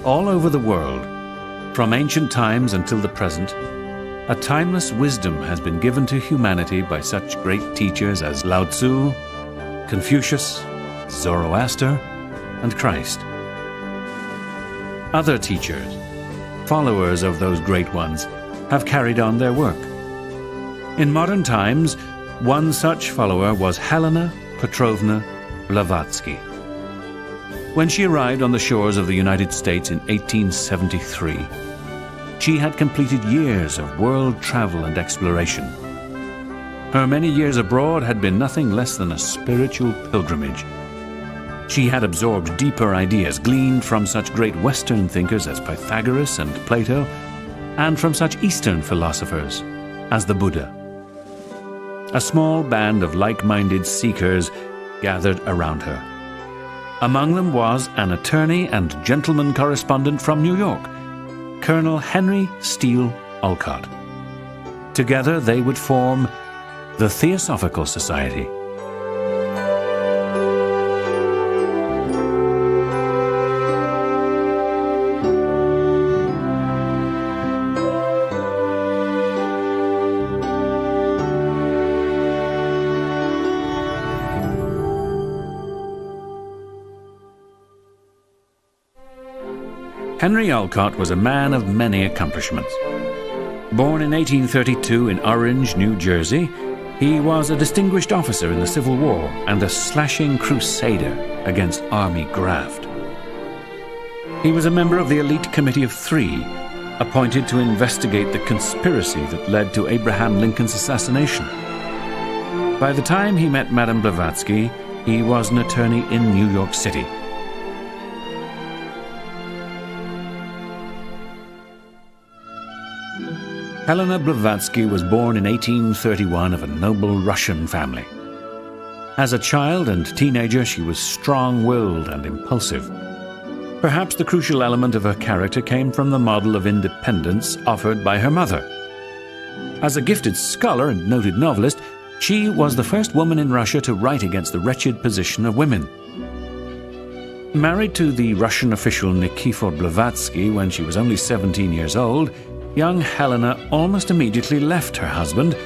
All over the world, from ancient times until the present, a timeless wisdom has been given to humanity by such great teachers as Lao Tzu, Confucius, Zoroaster, and Christ. Other teachers, followers of those great ones, have carried on their work. In modern times, one such follower was Helena Petrovna Blavatsky. When she arrived on the shores of the United States in 1873, she had completed years of world travel and exploration. Her many years abroad had been nothing less than a spiritual pilgrimage. She had absorbed deeper ideas gleaned from such great Western thinkers as Pythagoras and Plato, and from such Eastern philosophers as the Buddha. A small band of like-minded seekers gathered around her. Among them was an attorney and gentleman correspondent from New York, Colonel Henry Steele Olcott. Together they would form the Theosophical Society. Henry Olcott was a man of many accomplishments. Born in 1832 in Orange, New Jersey, he was a distinguished officer in the Civil War and a slashing crusader against army graft. He was a member of the elite committee of 3, appointed to investigate the conspiracy that led to Abraham Lincoln's assassination. By the time he met Madame Blavatsky, he was an attorney in New York City. Helena Blavatsky was born in 1831 of a noble Russian family. As a child and teenager, she was strong-willed and impulsive. Perhaps the crucial element of her character came from the model of independence offered by her mother. As a gifted scholar and noted novelist, she was the first woman in Russia to write against the wretched position of women. Married to the Russian official Nikifor Blavatsky when she was only 17 years old, young Helena almost immediately left her husband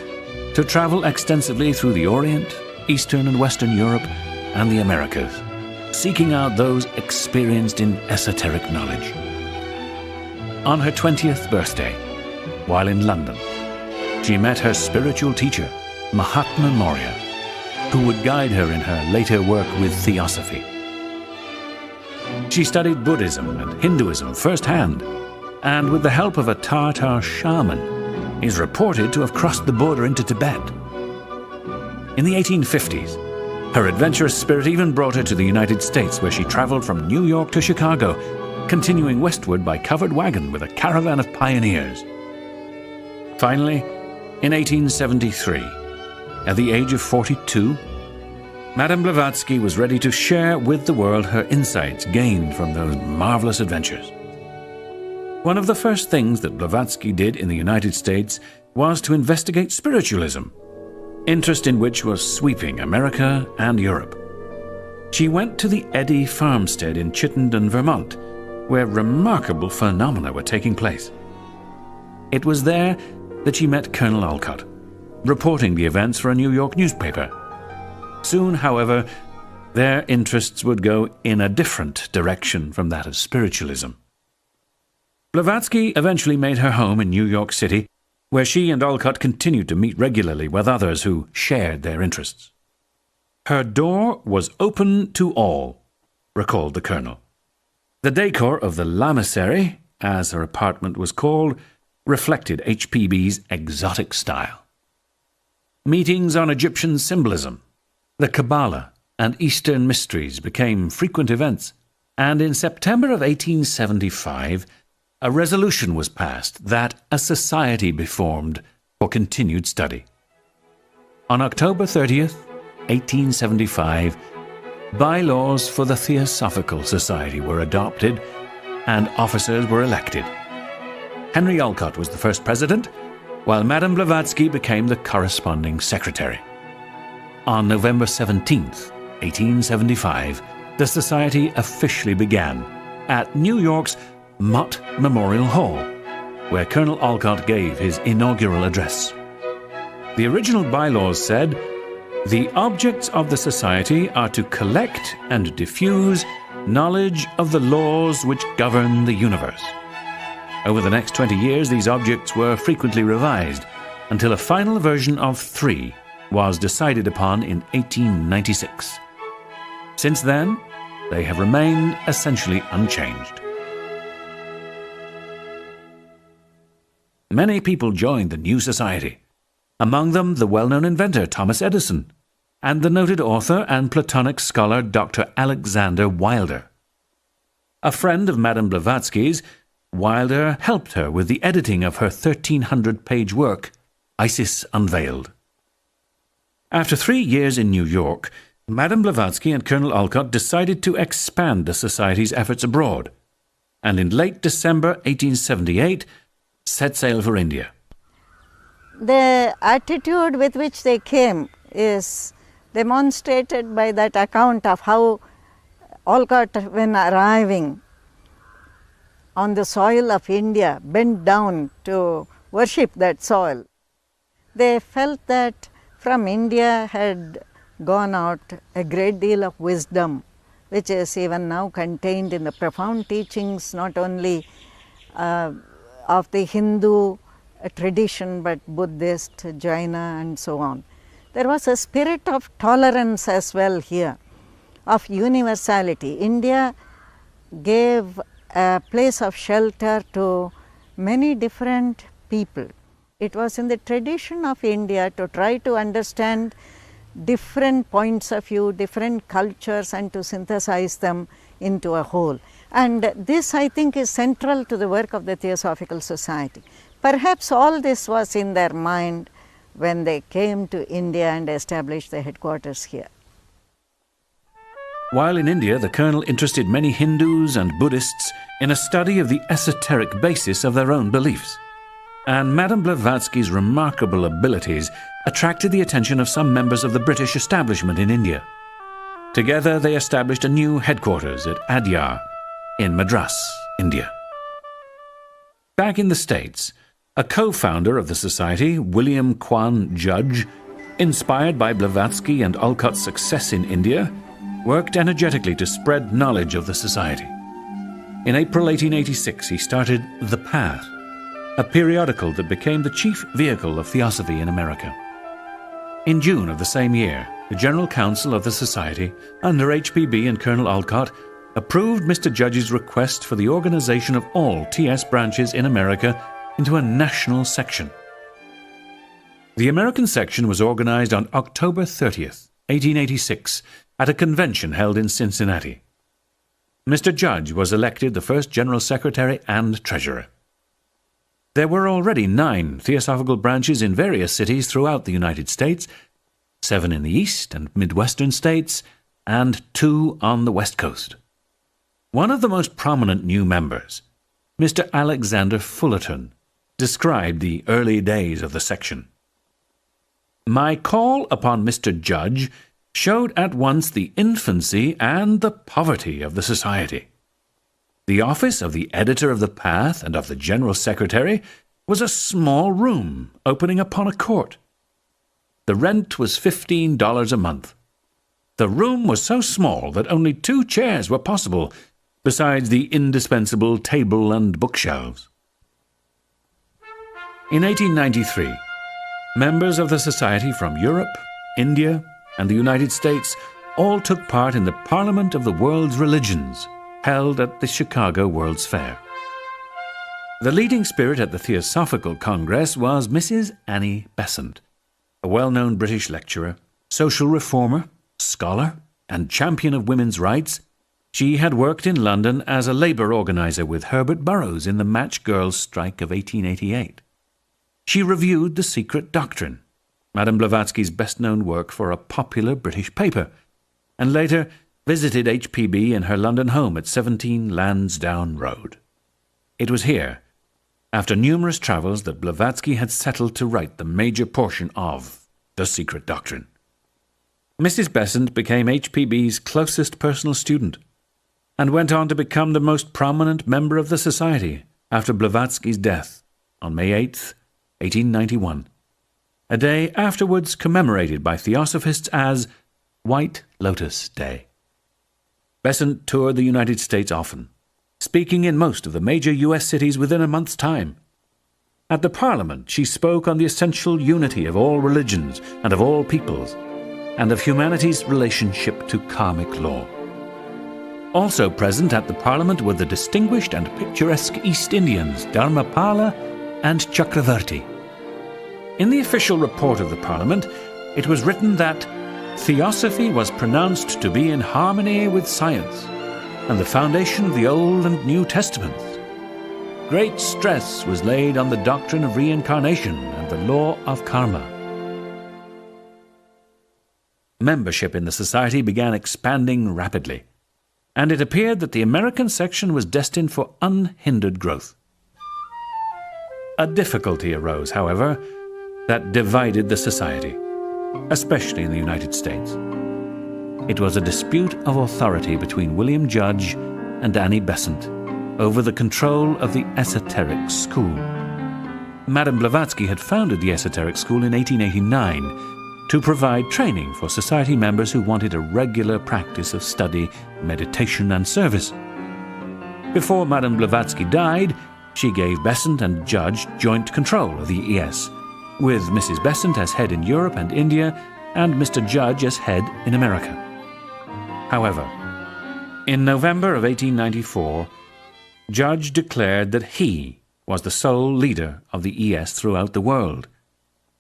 to travel extensively through the Orient, Eastern and Western Europe, and the Americas, seeking out those experienced in esoteric knowledge. On her 20th birthday, while in London, she met her spiritual teacher, Mahatma Maurya, who would guide her in her later work with Theosophy. She studied Buddhism and Hinduism firsthand, and with the help of a Tatar shaman, is reported to have crossed the border into Tibet. In the 1850s, her adventurous spirit even brought her to the United States, where she traveled from New York to Chicago, continuing westward by covered wagon with a caravan of pioneers. Finally, in 1873, at the age of 42, Madame Blavatsky was ready to share with the world her insights gained from those marvelous adventures. One of the first things that Blavatsky did in the United States was to investigate spiritualism, interest in which was sweeping America and Europe. She went to the Eddy farmstead in Chittenden, Vermont, where remarkable phenomena were taking place. It was there that she met Colonel Olcott, reporting the events for a New York newspaper. Soon, however, their interests would go in a different direction from that of spiritualism. Blavatsky eventually made her home in New York City, where she and Olcott continued to meet regularly with others who shared their interests. Her door was open to all, recalled the colonel. The decor of the lamasery, as her apartment was called, reflected HPB's exotic style. Meetings on Egyptian symbolism, the Kabbalah, and Eastern mysteries became frequent events, and in September of 1875, a resolution was passed that a society be formed for continued study. On October 30th, 1875, bylaws for the Theosophical Society were adopted and officers were elected. Henry Olcott was the first president, while Madame Blavatsky became the corresponding secretary. On November 17th, 1875, the society officially began at New York's Mott Memorial Hall, where Colonel Olcott gave his inaugural address. The original bylaws said, "The objects of the Society are to collect and diffuse knowledge of the laws which govern the universe." Over the next 20 years, these objects were frequently revised, until a final version of 3 was decided upon in 1896. Since then, they have remained essentially unchanged. Many people joined the new society, among them the well-known inventor Thomas Edison, and the noted author and Platonic scholar Dr. Alexander Wilder. A friend of Madame Blavatsky's, Wilder helped her with the editing of her 1,300-page work, Isis Unveiled. After 3 years in New York, Madame Blavatsky and Colonel Olcott decided to expand the Society's efforts abroad, and in late December 1878 set sail for India. The attitude with which they came is demonstrated by that account of how Olcott, when arriving on the soil of India, bent down to worship that soil. They felt that from India had gone out a great deal of wisdom, which is even now contained in the profound teachings not only of the Hindu tradition but Buddhist, Jaina and so on. There was a spirit of tolerance as well here, of universality. India gave a place of shelter to many different people. It was in the tradition of India to try to understand different points of view, different cultures, and to synthesize them into a whole. And this, I think, is central to the work of the Theosophical Society. Perhaps all this was in their mind when they came to India and established their headquarters here. While in India, the Colonel interested many Hindus and Buddhists in a study of the esoteric basis of their own beliefs. And Madame Blavatsky's remarkable abilities attracted the attention of some members of the British establishment in India. Together, they established a new headquarters at Adyar in Madras, India. Back in the States, a co-founder of the Society, William Quan Judge, inspired by Blavatsky and Olcott's success in India, worked energetically to spread knowledge of the Society. In April 1886, he started The Path, a periodical that became the chief vehicle of Theosophy in America. In June of the same year, the General Council of the Society, under HPB and Colonel Olcott, approved Mr. Judge's request for the organization of all TS branches in America into a national section. The American section was organized on October 30th, 1886, at a convention held in Cincinnati. Mr. Judge was elected the first General Secretary and Treasurer. There were already 9 Theosophical branches in various cities throughout the United States, 7 in the East and Midwestern states, and 2 on the West Coast. One of the most prominent new members, Mr. Alexander Fullerton, described the early days of the section. "My call upon Mr. Judge showed at once the infancy and the poverty of the Society. The office of the editor of The Path and of the General Secretary was a small room opening upon a court. The rent was $15 a month. The room was so small that only 2 chairs were possible, besides the indispensable table and bookshelves." In 1893, members of the Society from Europe, India, and the United States all took part in the Parliament of the World's Religions, held at the Chicago World's Fair. The leading spirit at the Theosophical Congress was Mrs. Annie Besant, a well-known British lecturer, social reformer, scholar, and champion of women's rights. She had worked in London as a labour organiser with Herbert Burroughs in the Match Girls' strike of 1888. She reviewed The Secret Doctrine, Madame Blavatsky's best-known work for a popular British paper, and later visited HPB in her London home at 17 Lansdowne Road. It was here, after numerous travels, that Blavatsky had settled to write the major portion of The Secret Doctrine. Mrs. Besant became HPB's closest personal student, and went on to become the most prominent member of the society after Blavatsky's death on May 8, 1891, a day afterwards commemorated by Theosophists as White Lotus Day. Besant toured the United States often, speaking in most of the major U.S. cities within a month's time. At the Parliament, she spoke on the essential unity of all religions and of all peoples, and of humanity's relationship to karmic law. Also present at the Parliament were the distinguished and picturesque East Indians Dharmapala and Chakravarti. In the official report of the Parliament, it was written that Theosophy was pronounced to be in harmony with science and the foundation of the Old and New Testaments. Great stress was laid on the doctrine of reincarnation and the law of karma. Membership in the society began expanding rapidly, and it appeared that the American section was destined for unhindered growth. A difficulty arose, however, that divided the society, especially in the United States. It was a dispute of authority between William Judge and Annie Besant over the control of the esoteric school. Madame Blavatsky had founded the esoteric school in 1889 to provide training for society members who wanted a regular practice of study, meditation, and service. Before Madame Blavatsky died, she gave Besant and Judge joint control of the ES, with Mrs. Besant as head in Europe and India, and Mr. Judge as head in America. However, in November of 1894, Judge declared that he was the sole leader of the ES throughout the world,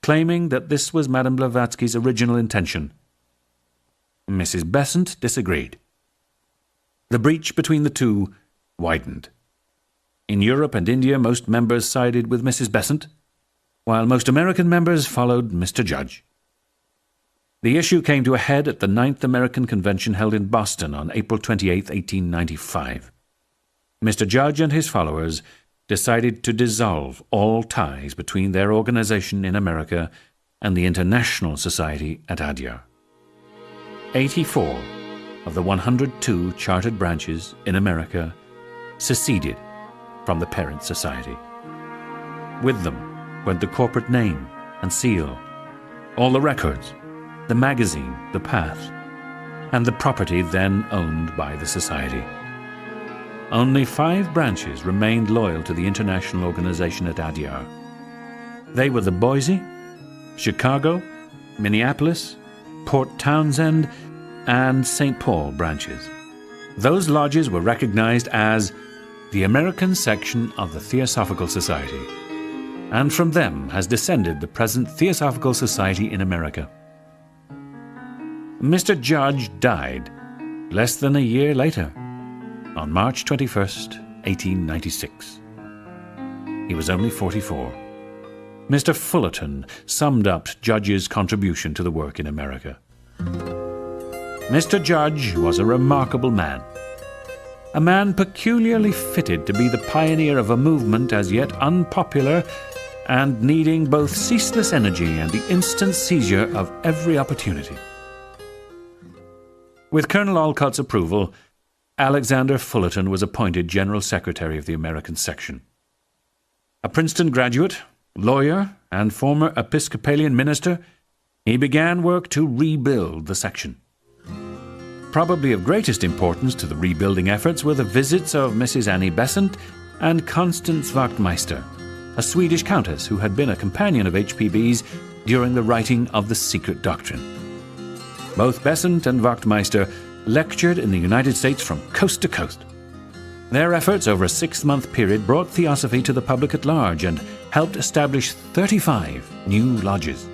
claiming that this was Madame Blavatsky's original intention. Mrs. Besant disagreed. The breach between the two widened. In Europe and India, most members sided with Mrs. Besant, while most American members followed Mr. Judge. The issue came to a head at the 9th American Convention held in Boston on April 28, 1895. Mr. Judge and his followers decided to dissolve all ties between their organization in America and the International Society at Adyar. 84 of the 102 chartered branches in America seceded from the parent society. With them went the corporate name and seal, all the records, the magazine, the path, and the property then owned by the society. Only 5 branches remained loyal to the international organization at Adyar. They were the Boise, Chicago, Minneapolis, Port Townsend, and St. Paul branches. Those lodges were recognized as the American section of the Theosophical Society, and from them has descended the present Theosophical Society in America. Mr. Judge died less than a year later, on March 21st, 1896. He was only 44. Mr. Fullerton summed up Judge's contribution to the work in America. Mr. Judge was a remarkable man, a man peculiarly fitted to be the pioneer of a movement as yet unpopular and needing both ceaseless energy and the instant seizure of every opportunity. With Colonel Olcott's approval, Alexander Fullerton was appointed General Secretary of the American section. A Princeton graduate, lawyer, and former Episcopalian minister, he began work to rebuild the section. Probably of greatest importance to the rebuilding efforts were the visits of Mrs. Annie Besant and Constance Wachtmeister, a Swedish countess who had been a companion of HPB's during the writing of The Secret Doctrine. Both Besant and Wachtmeister lectured in the United States from coast to coast. Their efforts over a 6-month period brought Theosophy to the public at large and helped establish 35 new lodges.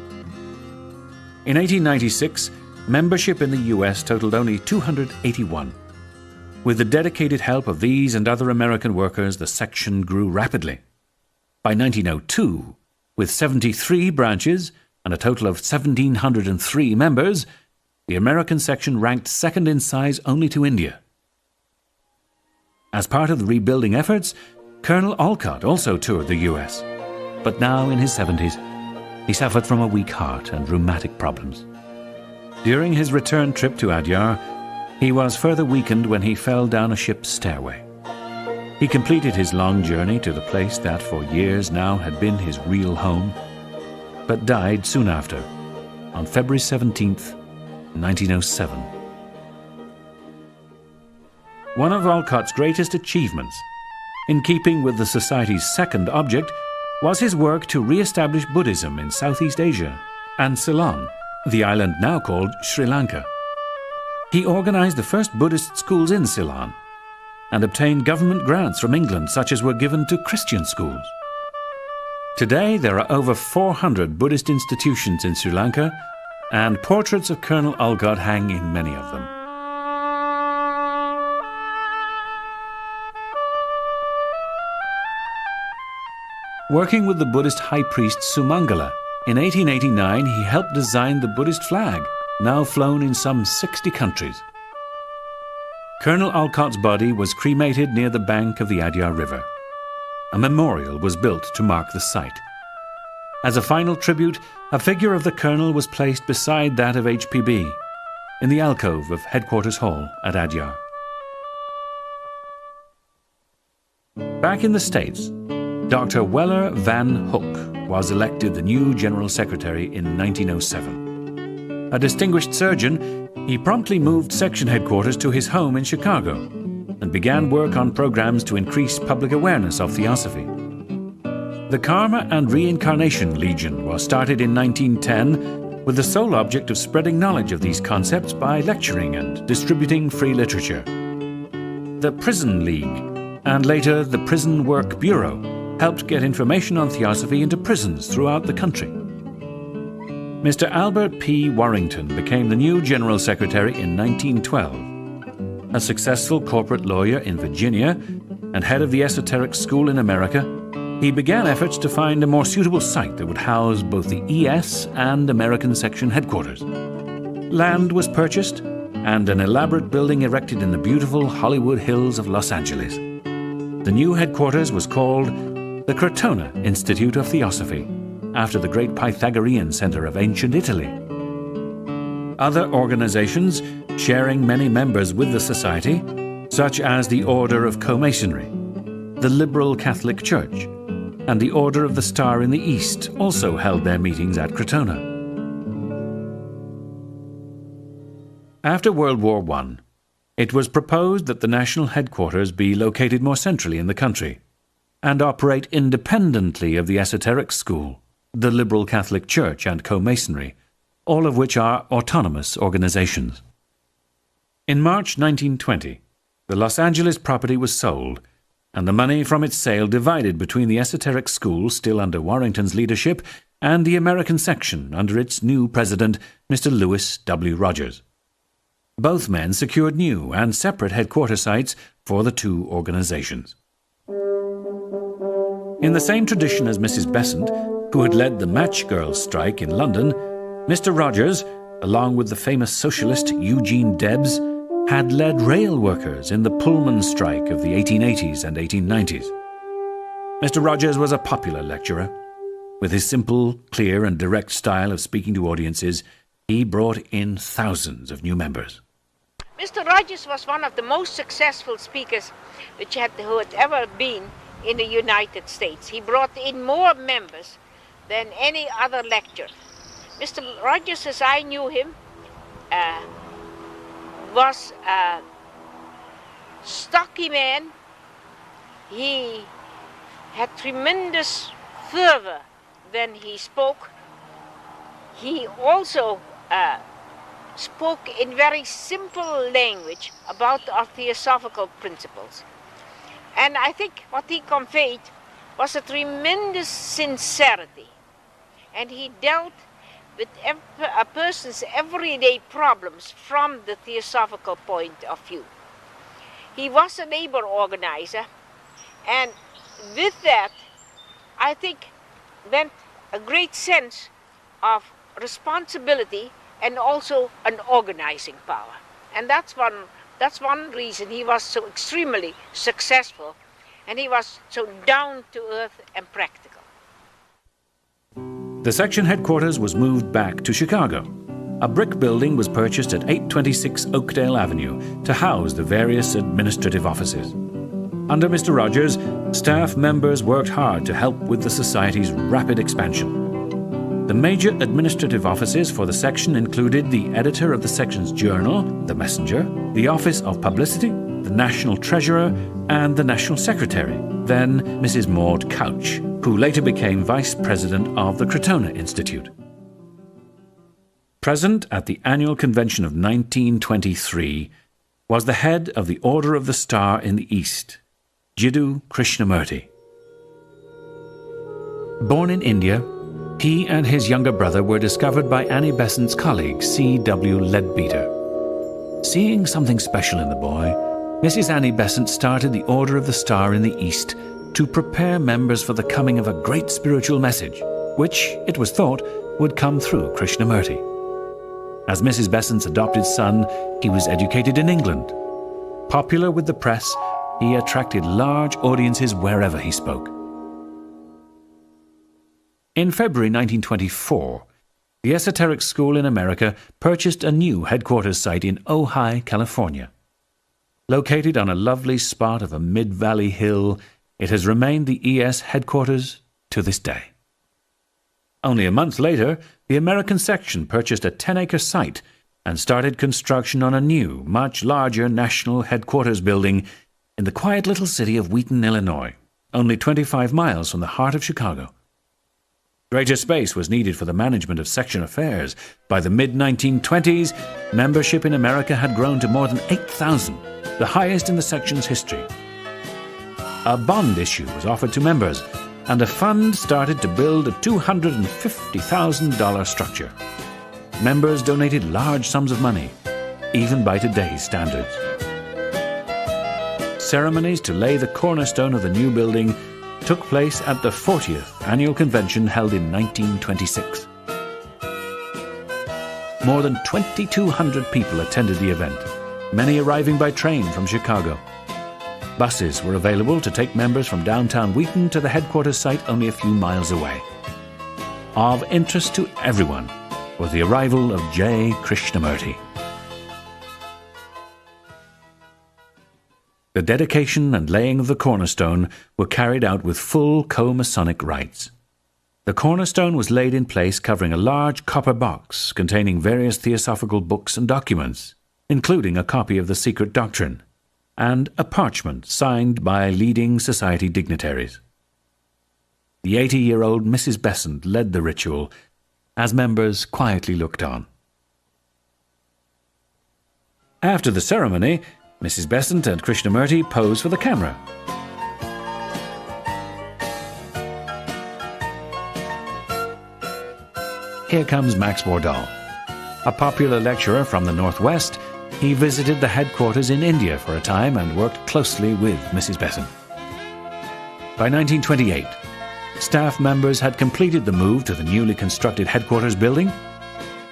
In 1896, membership in the U.S. totaled only 281. With the dedicated help of these and other American workers, the section grew rapidly. By 1902, with 73 branches and a total of 1,703 members, the American section ranked second in size only to India. As part of the rebuilding efforts, Colonel Olcott also toured the U.S., but now in his 70s, he suffered from a weak heart and rheumatic problems. During his return trip to Adyar, He was further weakened when he fell down a ship's stairway. He completed his long journey to the place that for years now had been his real home, but died soon after, on February 17th, 1907. One of Olcott's greatest achievements, in keeping with the Society's second object, was his work to re-establish Buddhism in Southeast Asia and Ceylon, the island now called Sri Lanka. He organized the first Buddhist schools in Ceylon and obtained government grants from England such as were given to Christian schools. Today there are over 400 Buddhist institutions in Sri Lanka, and portraits of Colonel Olcott hang in many of them. Working with the Buddhist high priest Sumangala, in 1889 he helped design the Buddhist flag, now flown in some 60 countries. Colonel Olcott's body was cremated near the bank of the Adyar River. A memorial was built to mark the site. As a final tribute, a figure of the colonel was placed beside that of HPB, in the alcove of Headquarters Hall at Adyar. Back in the States, Dr. Weller Van Hook was elected the new General Secretary in 1907. A distinguished surgeon, he promptly moved section headquarters to his home in Chicago and began work on programs to increase public awareness of Theosophy. The Karma and Reincarnation Legion was started in 1910 with the sole object of spreading knowledge of these concepts by lecturing and distributing free literature. The Prison League, and later the Prison Work Bureau, helped get information on Theosophy into prisons throughout the country. Mr. Albert P. Warrington became the new General Secretary in 1912. A successful corporate lawyer in Virginia and head of the esoteric school in America, he began efforts to find a more suitable site that would house both the ES and American section headquarters. Land was purchased and an elaborate building erected in the beautiful Hollywood Hills of Los Angeles. The new headquarters was called the Crotona Institute of Theosophy, after the great Pythagorean center of ancient Italy. Other organizations, sharing many members with the Society, such as the Order of Co-Masonry, the Liberal Catholic Church, and the Order of the Star in the East, also held their meetings at Crotona. After World War I, it was proposed that the national headquarters be located more centrally in the country and operate independently of the esoteric school, the Liberal Catholic Church and Co-Masonry, all of which are autonomous organizations. In March 1920, the Los Angeles property was sold, and the money from its sale divided between the esoteric school, still under Warrington's leadership, and the American section under its new president, Mr. Lewis W. Rogers. Both men secured new and separate headquarter sites for the two organizations. In the same tradition as Mrs. Besant, who had led the Match Girls strike in London, Mr. Rogers, along with the famous socialist Eugene Debs, had led rail workers in the Pullman strike of the 1880s and 1890s. Mr. Rogers was a popular lecturer. With his simple, clear and direct style of speaking to audiences, he brought in thousands of new members. Mr. Rogers was one of the most successful speakers who had ever been in the United States. He brought in more members than any other lecturer. Mr. Rogers, as I knew him, was a stocky man. He had tremendous fervor when he spoke. He also spoke in very simple language about our theosophical principles. And I think what he conveyed was a tremendous sincerity. And he dealt with a person's everyday problems from the theosophical point of view. He was a labor organizer, and with that, I think, went a great sense of responsibility and also an organizing power. And that's one reason he was so extremely successful, and he was so down to earth and practical. The section headquarters was moved back to Chicago, a brick building was purchased at 826 Oakdale Avenue to house the various administrative offices. Under Mr. Rogers, staff members worked hard to help with the Society's rapid expansion. The major administrative offices for the section included the editor of the section's journal, the Messenger, the Office of Publicity, the National Treasurer, and the National Secretary, then Mrs. Maud Couch, who later became Vice President of the Crotona Institute. Present at the annual convention of 1923 was the head of the Order of the Star in the East, Jiddu Krishnamurti. Born in India, he and his younger brother were discovered by Annie Besant's colleague, C.W. Leadbeater. Seeing something special in the boy, Mrs. Annie Besant started the Order of the Star in the East to prepare members for the coming of a great spiritual message, which, it was thought, would come through Krishnamurti. As Mrs. Besant's adopted son, he was educated in England. Popular with the press, he attracted large audiences wherever he spoke. In February 1924, the Esoteric School in America purchased a new headquarters site in Ojai, California. Located on a lovely spot of a mid-valley hill, it has remained the ES headquarters to this day. Only a month later, the American section purchased a 10-acre site and started construction on a new, much larger national headquarters building in the quiet little city of Wheaton, Illinois, only 25 miles from the heart of Chicago. Greater space was needed for the management of section affairs. By the mid-1920s, membership in America had grown to more than 8,000, the highest in the section's history. A bond issue was offered to members, and a fund started to build a $250,000 structure. Members donated large sums of money, even by today's standards. Ceremonies to lay the cornerstone of the new building took place at the 40th annual convention held in 1926. More than 2,200 people attended the event, many arriving by train from Chicago. Buses were available to take members from downtown Wheaton to the headquarters site only a few miles away. Of interest to everyone was the arrival of J. Krishnamurti. The dedication and laying of the cornerstone were carried out with full co-Masonic rites. The cornerstone was laid in place covering a large copper box containing various theosophical books and documents, including a copy of the Secret Doctrine, and a parchment signed by leading society dignitaries. The 80-year-old Mrs. Besant led the ritual, as members quietly looked on. After the ceremony, Mrs. Besant and Krishnamurti posed for the camera. Here comes Max Bordal. A popular lecturer from the Northwest, he visited the headquarters in India for a time and worked closely with Mrs. Besant. By 1928, staff members had completed the move to the newly constructed headquarters building.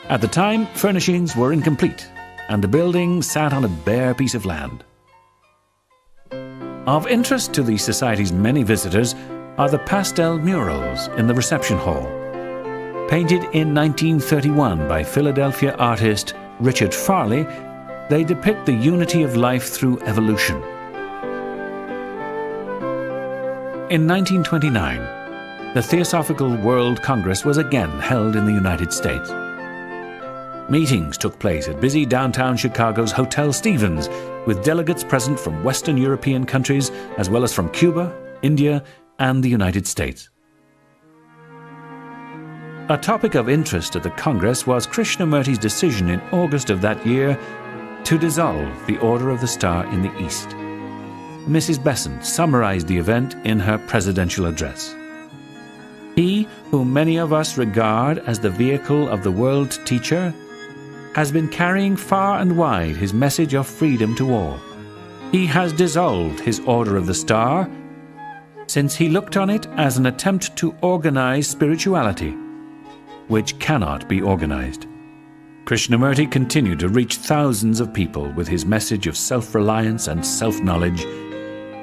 At the time, furnishings were incomplete, and the building sat on a bare piece of land. Of interest to the Society's many visitors are the pastel murals in the reception hall. Painted in 1931 by Philadelphia artist Richard Farley, they depict the unity of life through evolution. In 1929, the Theosophical World Congress was again held in the United States. Meetings took place at busy downtown Chicago's Hotel Stevens, with delegates present from Western European countries as well as from Cuba, India, and the United States. A topic of interest at the Congress was Krishnamurti's decision in August of that year to dissolve the Order of the Star in the East. Mrs. Besant summarized the event in her presidential address. He, whom many of us regard as the vehicle of the world teacher, has been carrying far and wide his message of freedom to all. He has dissolved his Order of the Star, since he looked on it as an attempt to organize spirituality, which cannot be organized. Krishnamurti continued to reach thousands of people with his message of self-reliance and self-knowledge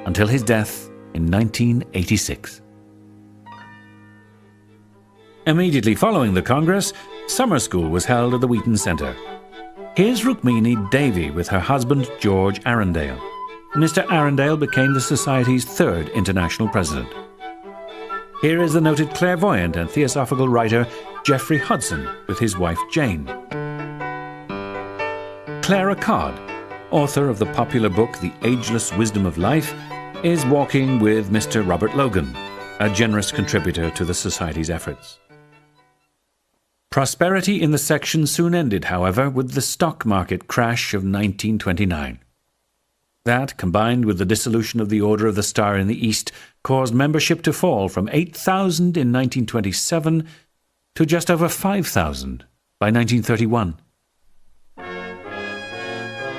until his death in 1986. Immediately following the Congress, Summer school was held at the Wheaton Centre. Here's Rukmini Devi with her husband George Arundale. Mr. Arundale became the Society's third international president. Here is the noted clairvoyant and theosophical writer Geoffrey Hudson with his wife Jane. Clara Codd, author of the popular book The Ageless Wisdom of Life, is walking with Mr. Robert Logan, a generous contributor to the Society's efforts. Prosperity in the section soon ended, however, with the stock market crash of 1929. That, combined with the dissolution of the Order of the Star in the East, caused membership to fall from 8,000 in 1927 to just over 5,000 by 1931.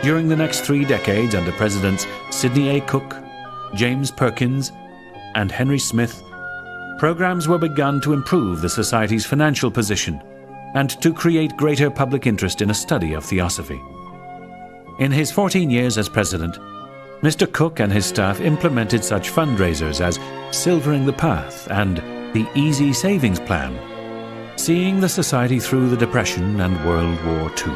During the next 3 decades under Presidents Sidney A. Cook, James Perkins, and Henry Smith, programs were begun to improve the Society's financial position and to create greater public interest in a study of theosophy. In his 14 years as president, Mr. Cook and his staff implemented such fundraisers as Silvering the Path and the Easy Savings Plan, seeing the Society through the Depression and World War II.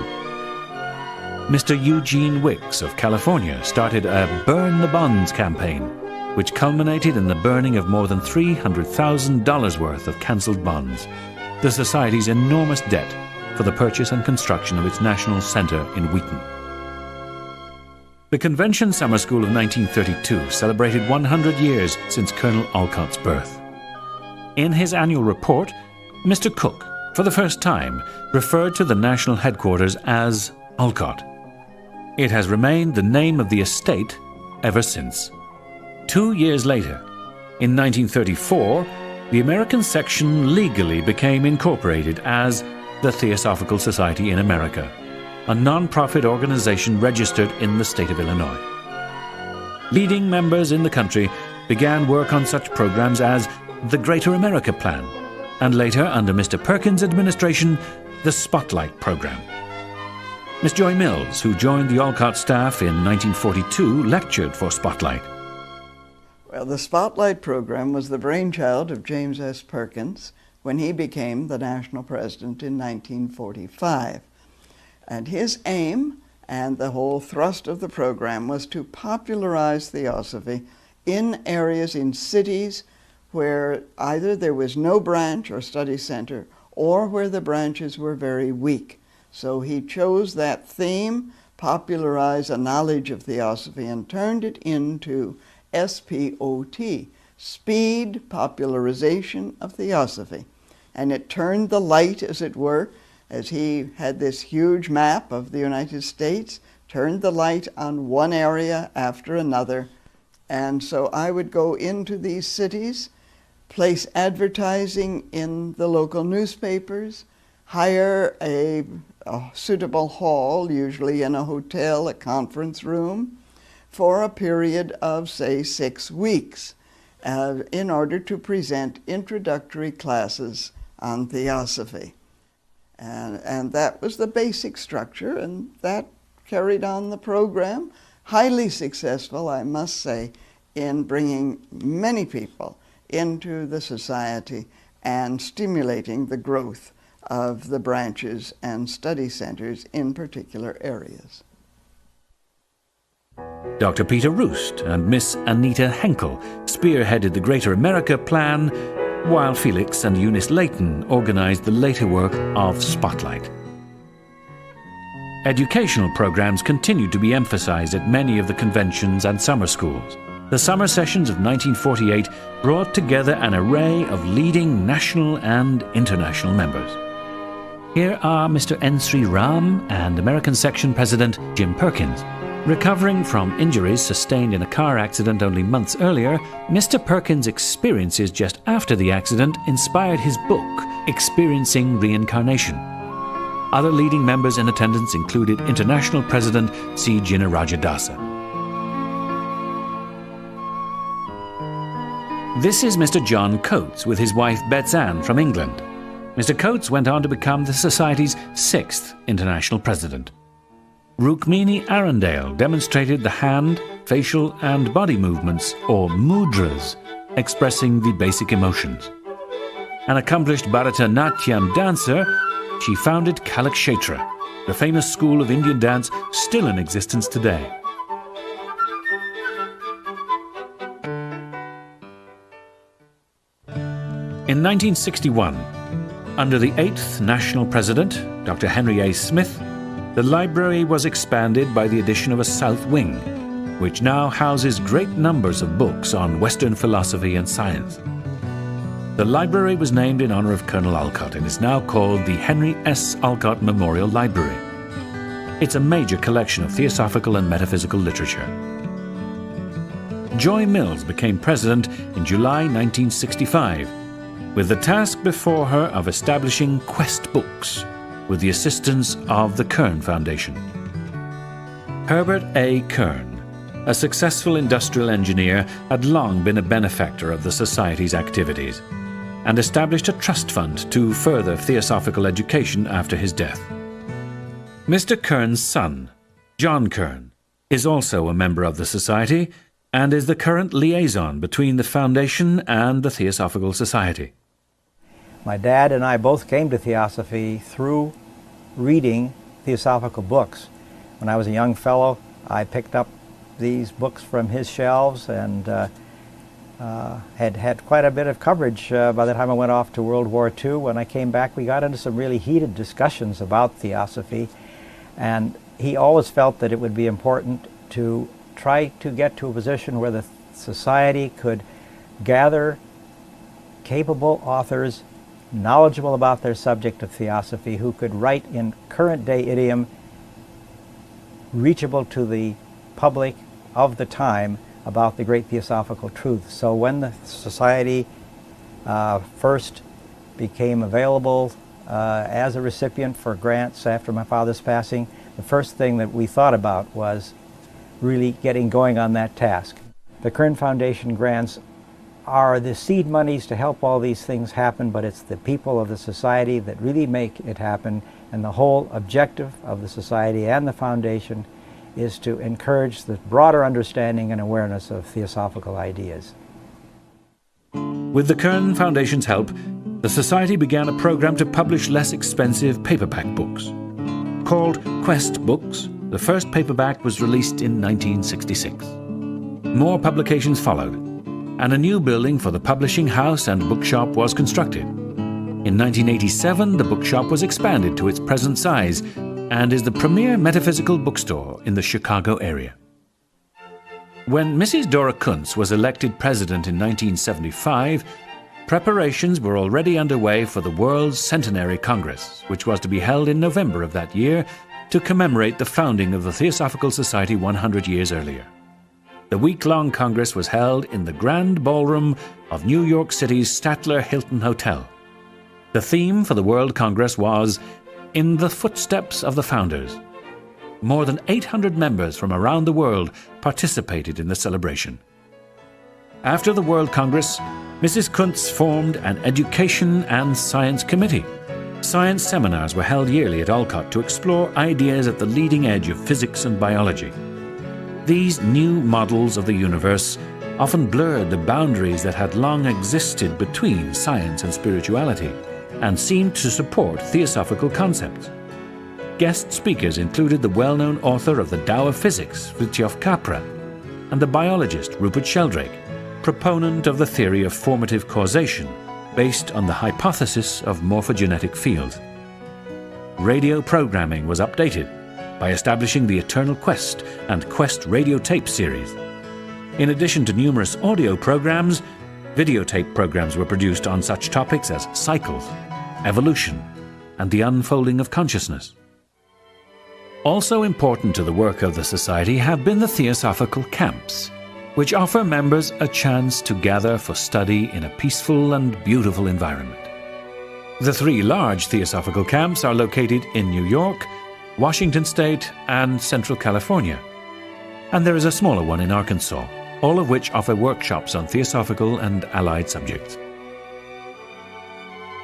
Mr. Eugene Wicks of California started a Burn the Bonds campaign, which culminated in the burning of more than $300,000 worth of cancelled bonds, the Society's enormous debt for the purchase and construction of its national centre in Wheaton. The Convention Summer School of 1932 celebrated 100 years since Colonel Olcott's birth. In his annual report, Mr. Cook, for the first time, referred to the national headquarters as Olcott. It has remained the name of the estate ever since. 2 years later, in 1934, the American section legally became incorporated as the Theosophical Society in America, a non-profit organization registered in the state of Illinois. Leading members in the country began work on such programs as the Greater America Plan, and later, under Mr. Perkins' administration, the Spotlight Program. Miss Joy Mills, who joined the Olcott staff in 1942, lectured for Spotlight. Well, the Spotlight program was the brainchild of James S. Perkins when he became the national president in 1945. And his aim and the whole thrust of the program was to popularize theosophy in areas, in cities, where either there was no branch or study center or where the branches were very weak. So he chose that theme, popularize a knowledge of theosophy, and turned it into SPOT, Speed Popularization of Theosophy. And it turned the light, as it were, as he had this huge map of the United States, turned the light on one area after another. And so I would go into these cities, place advertising in the local newspapers, hire a suitable hall, usually in a hotel, a conference room, for a period of, say, 6 weeks, in order to present introductory classes on theosophy. And that was the basic structure, and that carried on the program. Highly successful, I must say, in bringing many people into the society and stimulating the growth of the branches and study centers in particular areas. Dr. Peter Roost and Miss Anita Henkel spearheaded the Greater America Plan, while Felix and Eunice Layton organized the later work of Spotlight. Educational programs continued to be emphasized at many of the conventions and summer schools. The summer sessions of 1948 brought together an array of leading national and international members. Here are Mr. N. Sri Ram and American Section President Jim Perkins. Recovering from injuries sustained in a car accident only months earlier, Mr. Perkins' experiences just after the accident inspired his book, Experiencing Reincarnation. Other leading members in attendance included International President C. Jinnarajadasa. This is Mr. John Coates with his wife Bets Ann from England. Mr. Coates went on to become the Society's 6th international president. Rukmini Arundale demonstrated the hand, facial and body movements, or mudras, expressing the basic emotions. An accomplished Bharatanatyam dancer, she founded Kalakshetra, the famous school of Indian dance still in existence today. In 1961, under the 8th National President, Dr. Henry A. Smith, the library was expanded by the addition of a south wing, which now houses great numbers of books on Western philosophy and science. The library was named in honor of Colonel Olcott and is now called the Henry S. Olcott Memorial Library. It's a major collection of theosophical and metaphysical literature. Joy Mills became president in July 1965, with the task before her of establishing Quest Books, with the assistance of the Kern Foundation. Herbert A. Kern, a successful industrial engineer, had long been a benefactor of the Society's activities and established a trust fund to further theosophical education after his death. Mr. Kern's son, John Kern, is also a member of the Society and is the current liaison between the Foundation and the Theosophical Society. My dad and I both came to Theosophy through reading theosophical books. When I was a young fellow, I picked up these books from his shelves and had quite a bit of coverage by the time I went off to World War II. When I came back, we got into some really heated discussions about Theosophy, and he always felt that it would be important to try to get to a position where the Society could gather capable authors knowledgeable about their subject of theosophy, who could write in current-day idiom, reachable to the public of the time about the great theosophical truths. So when the Society first became available as a recipient for grants after my father's passing, the first thing that we thought about was really getting going on that task. The Kern Foundation grants are the seed monies to help all these things happen, but it's the people of the Society that really make it happen, and the whole objective of the Society and the Foundation is to encourage the broader understanding and awareness of theosophical ideas. With the Kern Foundation's help, the Society began a program to publish less expensive paperback books. Called Quest Books, the first paperback was released in 1966. More publications followed, and a new building for the publishing house and bookshop was constructed. In 1987, the bookshop was expanded to its present size and is the premier metaphysical bookstore in the Chicago area. When Mrs. Dora Kunz was elected president in 1975, preparations were already underway for the World's Centenary Congress, which was to be held in November of that year to commemorate the founding of the Theosophical Society 100 years earlier. The week-long Congress was held in the Grand Ballroom of New York City's Statler Hilton Hotel. The theme for the World Congress was In the Footsteps of the Founders. More than 800 members from around the world participated in the celebration. After the World Congress, Mrs. Kunz formed an Education and Science Committee. Science seminars were held yearly at Olcott to explore ideas at the leading edge of physics and biology. These new models of the universe often blurred the boundaries that had long existed between science and spirituality, and seemed to support theosophical concepts. Guest speakers included the well-known author of the Tao of Physics, Fritjof Capra, and the biologist Rupert Sheldrake, proponent of the theory of formative causation based on the hypothesis of morphogenetic fields. Radio programming was updated by establishing the Eternal Quest and Quest radio tape series. In addition to numerous audio programs, videotape programs were produced on such topics as cycles, evolution, and the unfolding of consciousness. Also important to the work of the Society have been the Theosophical Camps, which offer members a chance to gather for study in a peaceful and beautiful environment. The 3 large Theosophical Camps are located in New York, Washington State, and Central California. And there is a smaller one in Arkansas, all of which offer workshops on theosophical and allied subjects.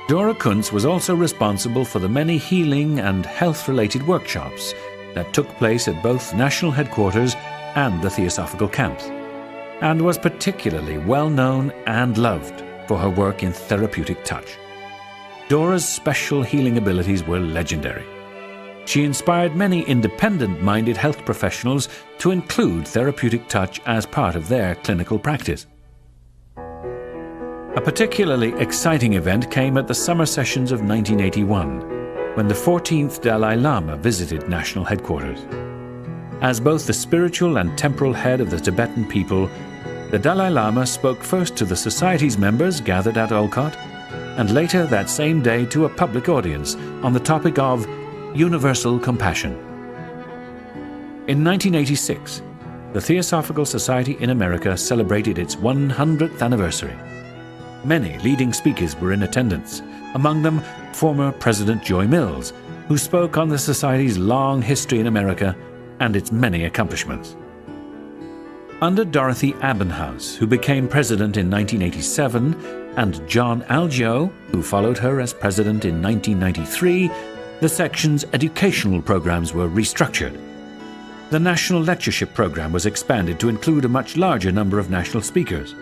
Dora Kunz was also responsible for the many healing and health-related workshops that took place at both national headquarters and the Theosophical Camps, and was particularly well known and loved for her work in therapeutic touch. Dora's special healing abilities were legendary. She inspired many independent-minded health professionals to include therapeutic touch as part of their clinical practice. A particularly exciting event came at the summer sessions of 1981, when the 14th Dalai Lama visited national headquarters. As both the spiritual and temporal head of the Tibetan people, the Dalai Lama spoke first to the Society's members gathered at Olcott, and later that same day to a public audience on the topic of universal compassion. In 1986, the Theosophical Society in America celebrated its 100th anniversary. Many leading speakers were in attendance, among them former President Joy Mills, who spoke on the Society's long history in America and its many accomplishments. Under Dorothy Abbenhouse, who became president in 1987, and John Algeo, who followed her as president in 1993, the section's educational programs were restructured. The national lectureship program was expanded to include a much larger number of national speakers.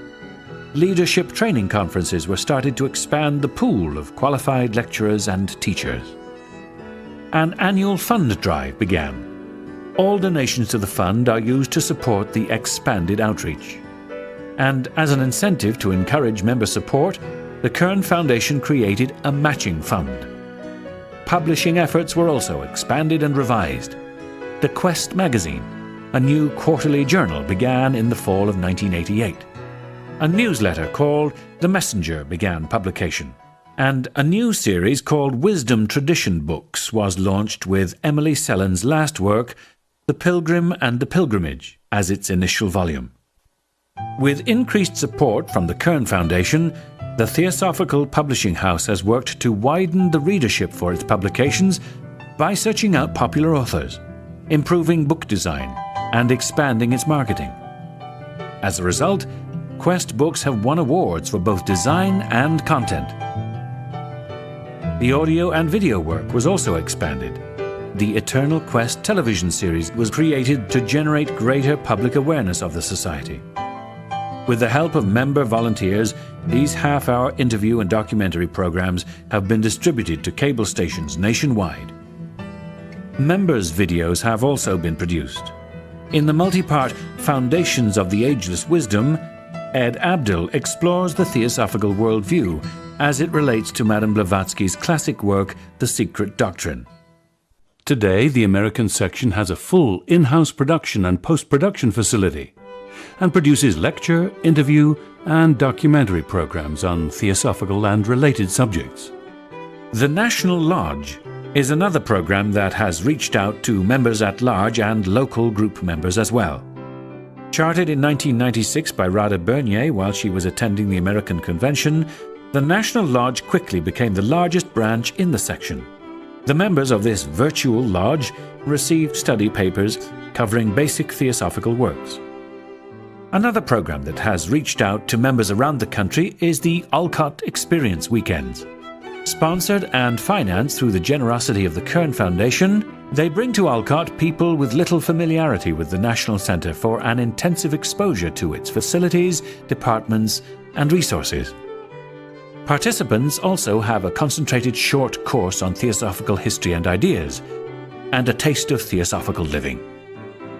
Leadership training conferences were started to expand the pool of qualified lecturers and teachers. An annual fund drive began. All donations to the fund are used to support the expanded outreach. And as an incentive to encourage member support, the Kern Foundation created a matching fund. Publishing efforts were also expanded and revised. The Quest magazine, a new quarterly journal, began in the fall of 1988. A newsletter called The Messenger began publication, and a new series called Wisdom Tradition Books was launched with Emily Sellen's last work, The Pilgrim and the Pilgrimage, as its initial volume. With increased support from the Kern Foundation, the Theosophical Publishing House has worked to widen the readership for its publications by searching out popular authors, improving book design, and expanding its marketing. As a result, Quest books have won awards for both design and content. The audio and video work was also expanded. The Eternal Quest television series was created to generate greater public awareness of the Society. With the help of member volunteers, these half-hour interview and documentary programs have been distributed to cable stations nationwide. Members' videos have also been produced. In the multi-part Foundations of the Ageless Wisdom, Ed Abdul explores the Theosophical worldview as it relates to Madame Blavatsky's classic work, The Secret Doctrine. Today, the American section has a full in-house production and post-production facility and produces lecture, interview, and documentary programs on theosophical and related subjects. The National Lodge is another program that has reached out to members at large and local group members as well. Chartered in 1996 by Radha Burnier while she was attending the American Convention, the National Lodge quickly became the largest branch in the section. The members of this virtual lodge received study papers covering basic theosophical works. Another program that has reached out to members around the country is the Olcott Experience Weekends. Sponsored and financed through the generosity of the Kern Foundation, they bring to Olcott people with little familiarity with the National Center for an intensive exposure to its facilities, departments, and resources. Participants also have a concentrated short course on theosophical history and ideas, and a taste of theosophical living.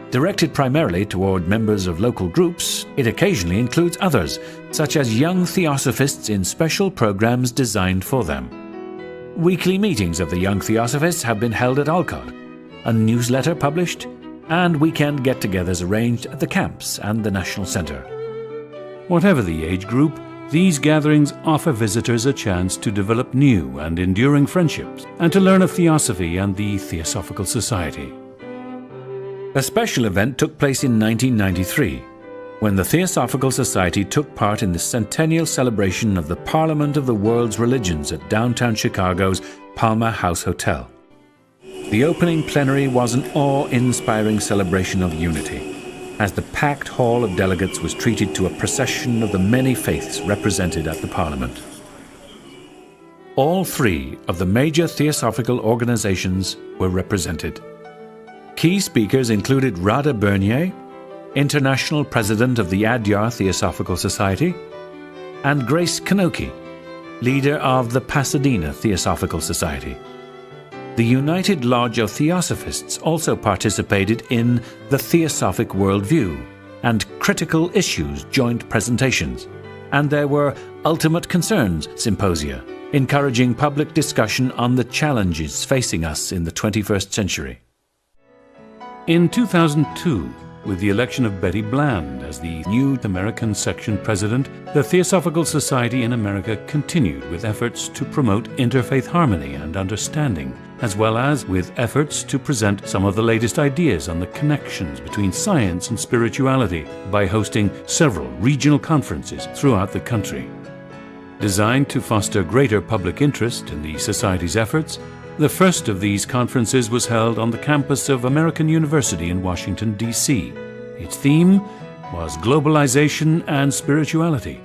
Directed primarily toward members of local groups, it occasionally includes others, such as young theosophists in special programs designed for them. Weekly meetings of the young theosophists have been held at Olcott, a newsletter published, and weekend get-togethers arranged at the camps and the National Center. Whatever the age group, these gatherings offer visitors a chance to develop new and enduring friendships and to learn of theosophy and the Theosophical Society. A special event took place in 1993, when the Theosophical Society took part in the centennial celebration of the Parliament of the World's Religions at downtown Chicago's Palmer House Hotel. The opening plenary was an awe-inspiring celebration of unity, as the packed hall of delegates was treated to a procession of the many faiths represented at the Parliament. All three of the major theosophical organizations were represented. Key speakers included Radha Burnier, International President of the Adyar Theosophical Society, and Grace Kanoki, leader of the Pasadena Theosophical Society. The United Lodge of Theosophists also participated in the Theosophic Worldview and Critical Issues joint presentations, and there were Ultimate Concerns symposia, encouraging public discussion on the challenges facing us in the 21st century. In 2002, with the election of Betty Bland as the new American section president, the Theosophical Society in America continued with efforts to promote interfaith harmony and understanding, as well as with efforts to present some of the latest ideas on the connections between science and spirituality by hosting several regional conferences throughout the country. Designed to foster greater public interest in the Society's efforts, the first of these conferences was held on the campus of American University in Washington, D.C. Its theme was Globalization and Spirituality,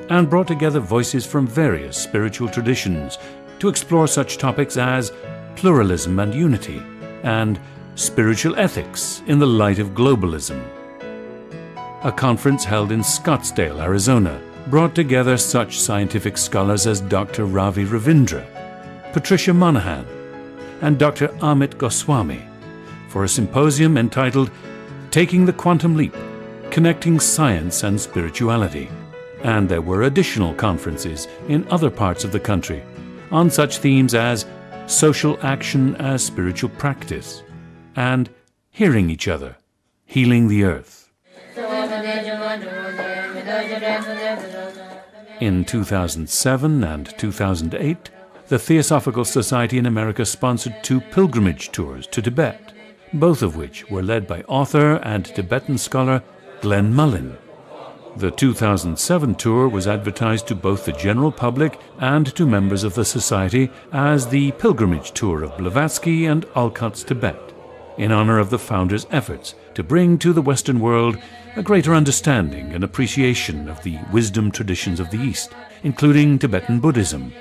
and brought together voices from various spiritual traditions to explore such topics as pluralism and unity, and spiritual ethics in the light of globalism. A conference held in Scottsdale, Arizona, brought together such scientific scholars as Dr. Ravi Ravindra, Patricia Monahan, and Dr. Amit Goswami for a symposium entitled Taking the Quantum Leap, Connecting Science and Spirituality. And there were additional conferences in other parts of the country on such themes as social action as spiritual practice and hearing each other, healing the earth. In 2007 and 2008, the Theosophical Society in America sponsored 2 pilgrimage tours to Tibet, both of which were led by author and Tibetan scholar Glenn Mullin. The 2007 tour was advertised to both the general public and to members of the Society as the Pilgrimage Tour of Blavatsky and Olcott's Tibet, in honor of the founders' efforts to bring to the Western world a greater understanding and appreciation of the wisdom traditions of the East, including Tibetan Buddhism.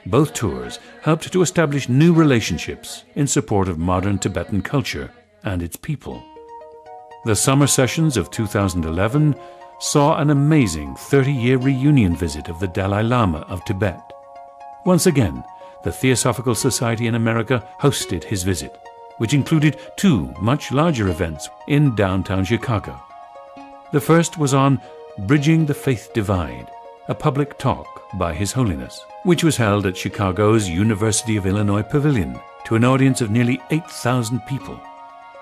Both tours helped to establish new relationships in support of modern Tibetan culture and its people. The summer sessions of 2011 saw an amazing 30-year reunion visit of the Dalai Lama of Tibet. Once again, the Theosophical Society in America hosted his visit, which included 2 much larger events in downtown Chicago. The first was on Bridging the Faith Divide, a public talk by His Holiness, which was held at Chicago's University of Illinois Pavilion to an audience of nearly 8,000 people.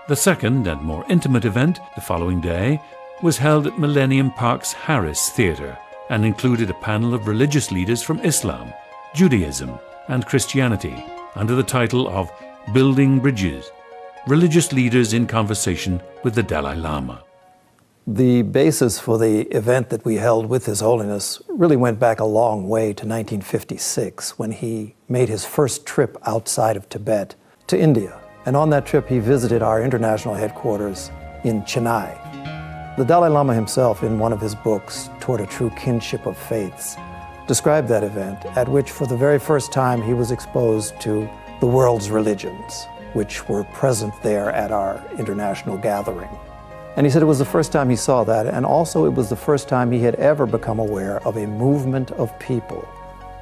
The second and more intimate event, the following day, was held at Millennium Park's Harris Theater and included a panel of religious leaders from Islam, Judaism, and Christianity under the title of Building Bridges, Religious Leaders in Conversation with the Dalai Lama. The basis for the event that we held with His Holiness really went back a long way to 1956, when he made his first trip outside of Tibet to India. And on that trip, he visited our international headquarters in Chennai. The Dalai Lama himself, in one of his books, Toward a True Kinship of Faiths, described that event, at which for the very first time he was exposed to the world's religions, which were present there at our international gathering. And he said it was the first time he saw that, and also it was the first time he had ever become aware of a movement of people,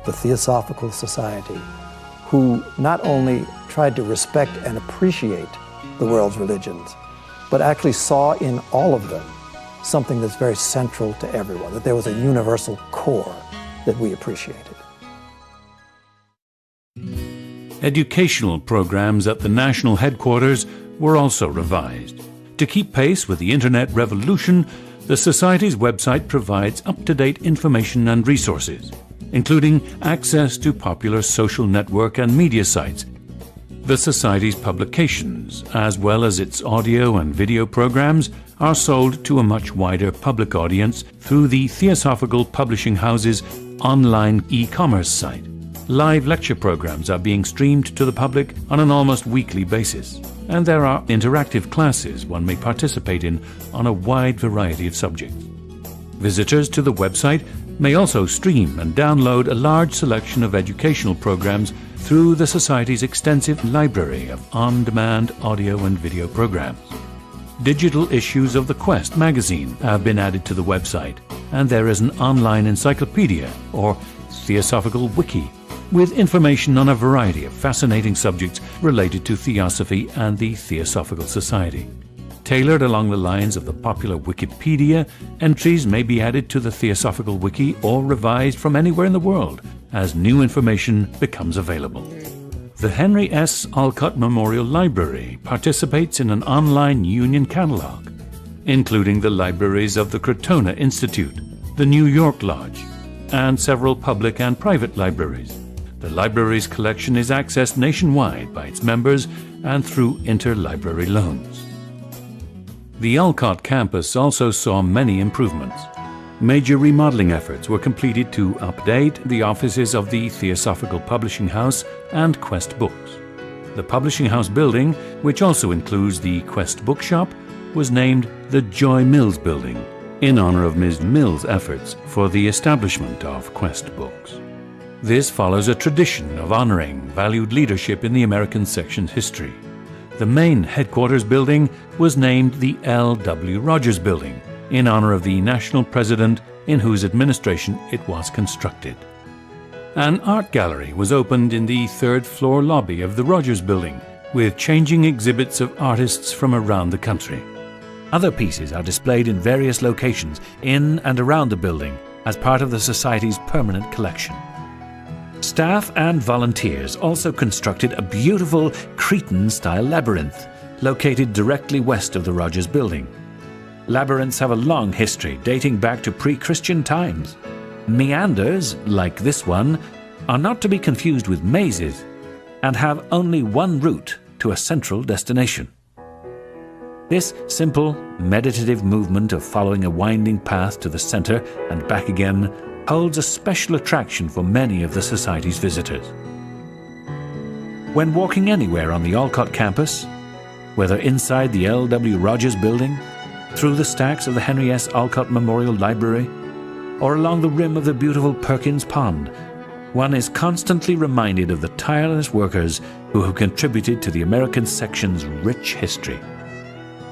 the Theosophical Society, who not only tried to respect and appreciate the world's religions, but actually saw in all of them something that's very central to everyone, that there was a universal core that we appreciated. Educational programs at the national headquarters were also revised. To keep pace with the Internet revolution, the Society's website provides up-to-date information and resources, including access to popular social network and media sites, the Society's publications, as well as its audio and video programs, are sold to a much wider public audience through the Theosophical Publishing House's online e-commerce site. Live lecture programs are being streamed to the public on an almost weekly basis, and there are interactive classes one may participate in on a wide variety of subjects. Visitors to the website may also stream and download a large selection of educational programs through the Society's extensive library of on-demand audio and video programs. Digital issues of the Quest magazine have been added to the website, and there is an online encyclopedia, or Theosophical Wiki, with information on a variety of fascinating subjects related to Theosophy and the Theosophical Society. Tailored along the lines of the popular Wikipedia, entries may be added to the Theosophical Wiki or revised from anywhere in the world as new information becomes available. The Henry S. Olcott Memorial Library participates in an online union catalog, including the libraries of the Crotona Institute, the New York Lodge, and several public and private libraries. The library's collection is accessed nationwide by its members and through interlibrary loans. The Olcott campus also saw many improvements. Major remodeling efforts were completed to update the offices of the Theosophical Publishing House and Quest Books. The Publishing House building, which also includes the Quest Bookshop, was named the Joy Mills Building, in honor of Ms. Mills' efforts for the establishment of Quest Books. This follows a tradition of honoring valued leadership in the American section's history. The main headquarters building was named the L.W. Rogers Building, in honor of the national president in whose administration it was constructed. An art gallery was opened in the third-floor lobby of the Rogers Building, with changing exhibits of artists from around the country. Other pieces are displayed in various locations in and around the building as part of the Society's permanent collection. Staff and volunteers also constructed a beautiful Cretan-style labyrinth located directly west of the Rogers Building. Labyrinths have a long history dating back to pre-Christian times. Meanders, like this one, are not to be confused with mazes and have only one route to a central destination. This simple, meditative movement of following a winding path to the center and back again holds a special attraction for many of the Society's visitors. When walking anywhere on the Olcott campus, whether inside the L.W. Rogers Building, through the stacks of the Henry S. Olcott Memorial Library, or along the rim of the beautiful Perkins Pond, one is constantly reminded of the tireless workers who have contributed to the American section's rich history.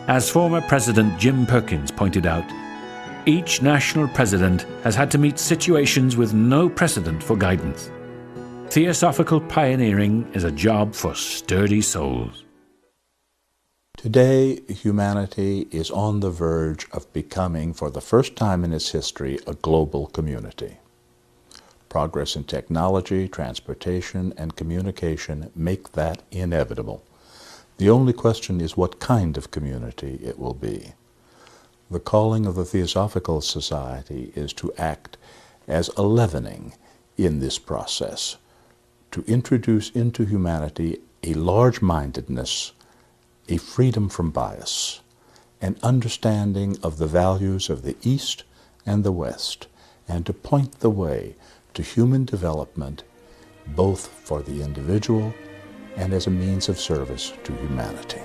As former President Jim Perkins pointed out, each national president has had to meet situations with no precedent for guidance. Theosophical pioneering is a job for sturdy souls. Today, humanity is on the verge of becoming, for the first time in its history, a global community. Progress in technology, transportation, and communication make that inevitable. The only question is what kind of community it will be. The calling of the Theosophical Society is to act as a leavening in this process, to introduce into humanity a large-mindedness, a freedom from bias, an understanding of the values of the East and the West, and to point the way to human development, both for the individual and as a means of service to humanity.